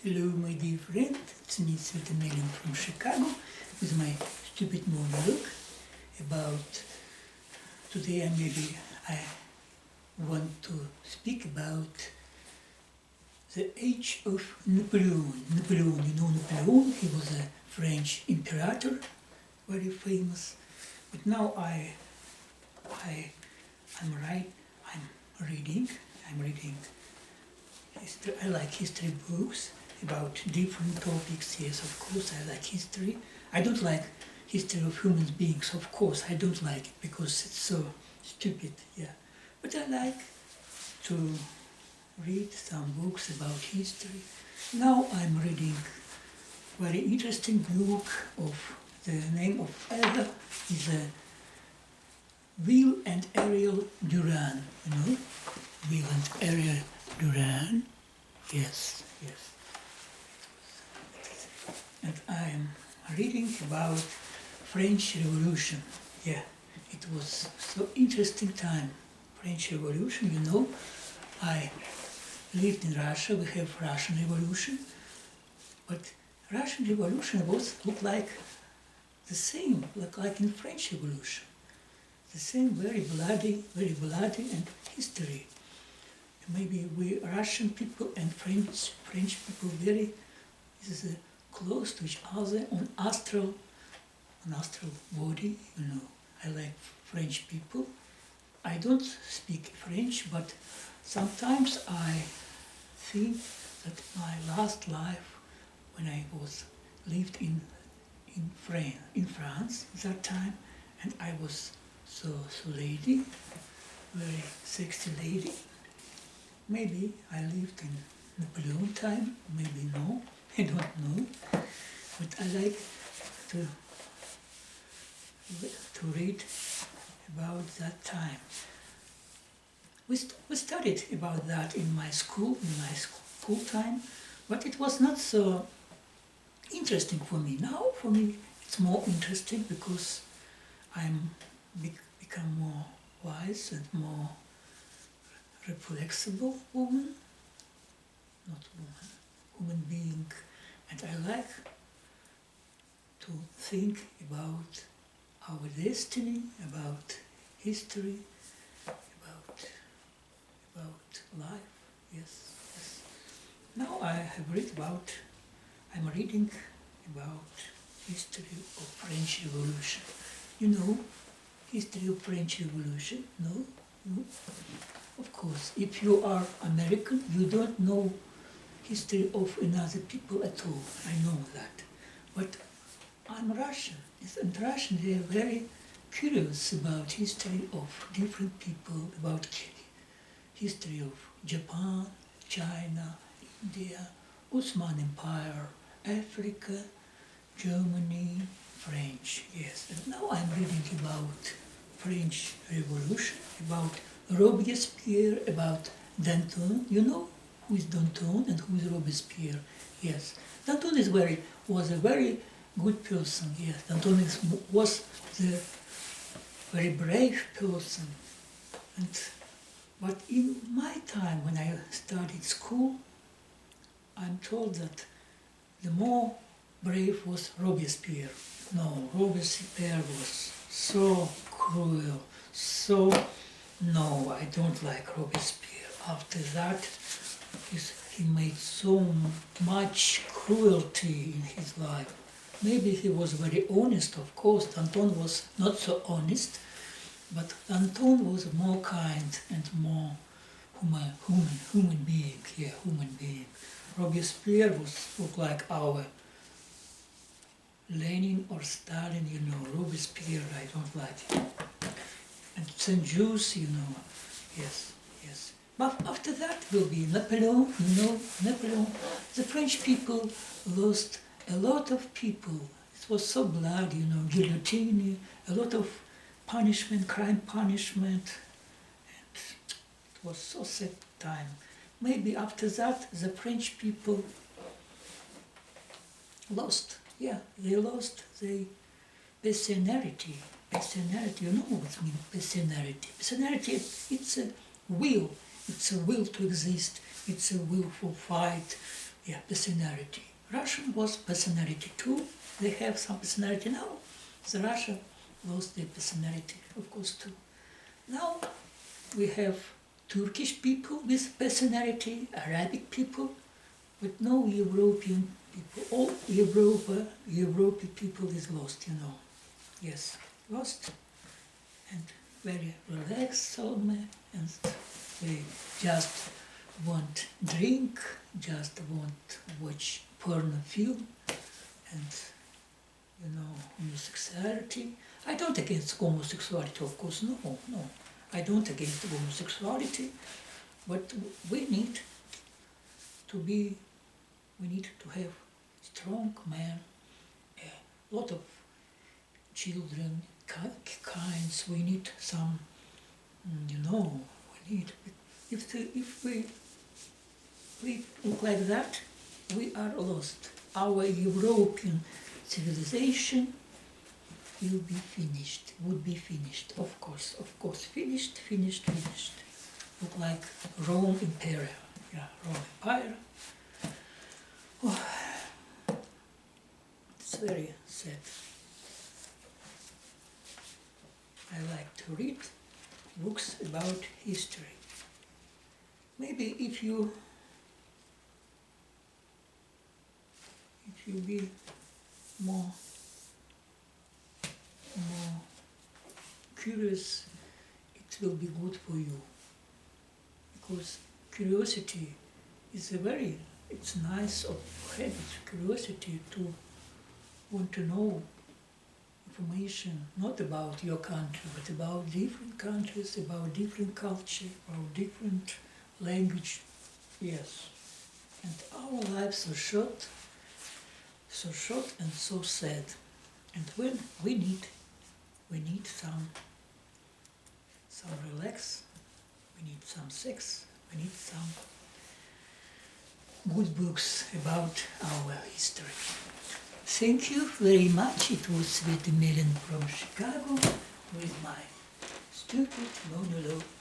Hello, my dear friend, it's me, SvetaM from Chicago, with my stupid monologue about, today I want to speak about the age of Napoleon. Napoleon, you know Napoleon, he was a French imperator, very famous, but now I'm reading history. I like history books about different topics. Yes, of course, I like history. I don't like history of human beings, of course. I don't like it because it's so stupid, yeah. But I like to read some books about history. Now I'm reading very interesting book of the name of author is Will and Ariel Duran, you know? Will and Ariel Duran, yes. And I am reading about French Revolution. Yeah, it was so interesting time. French Revolution, you know. I lived in Russia, we have Russian Revolution, but Russian Revolution looked like the same, like in French Revolution. The same, very bloody and history. Maybe we Russian people and French people very close to each other on astral body, you know. I like French people. I don't speak French, but sometimes I think that my last life, when I lived in France that time, and I was so lady, very sexy lady. Maybe I lived in Napoleon time, maybe no, I don't know. But I like to read about that time. We studied about that in my school time, but it was not so interesting for me. Now for me it's more interesting because I'm become more wise and more reflexible woman, human being, and I like to think about our destiny, about history, about life, yes. Now I'm reading about history of French Revolution. You know, history of French Revolution, no? Of course, if you are American, you don't know history of another people at all. I know that. But I'm Russian, and Russian, they are very curious about history of different people, about history of Japan, China, India, Ottoman Empire, Africa, Germany, French, yes. And now I'm reading about French Revolution, about Robespierre, about Danton. You know who is Danton and who is Robespierre? Yes. Danton was a very good person, yes. Danton was the very brave person. But in my time, when I studied school, I'm told that the more brave was Robespierre. No, Robespierre was so cruel, no, I don't like Robespierre. After that, he made so much cruelty in his life. Maybe he was very honest, of course. Danton was not so honest, but Danton was more kind and more human being, yeah, human being. Robespierre looked like our Lenin or Stalin, you know. Robespierre, I don't like it. And Saint-Just, you know, yes. But after that will be Napoleon, you know, Napoleon. The French people lost a lot of people. It was so bloody, you know, guillotine, a lot of punishment, crime punishment. And it was so sad time. Maybe after that, the French people lost, yeah, they lost their personality. Personality, you know what I mean, personality. Personality, it's a will to exist, it's a will for fight, Yeah, personality. Russian was personality too. They have some personality now. The Russia lost their personality, of course, too. Now we have Turkish people with personality, Arabic people, but no European people. All European people is lost, you know. Yes, lost and very relaxed, Salome, and they just want drink, just want watch porn film, and you know, homosexuality. I don't against homosexuality, of course, no. I don't against homosexuality, but we need to have strong man, a lot of children, kinds. We need some, you know, we need. If we look like that, we are lost. Our European civilization would be finished, of course, finished. Look like Rome Empire, Rome Empire. Oh, it's very sad. I like to read books about history. Maybe if you be more curious, it will be good for you. Because curiosity is it's nice of habit, curiosity to want to know information, not about your country, but about different countries, about different culture, about different language. Yes. And our lives are short and so sad. And when we need some relax, we need some sex, we need some good books about our history. Thank you very much. It was SvetaM from Chicago with my stupid monologue.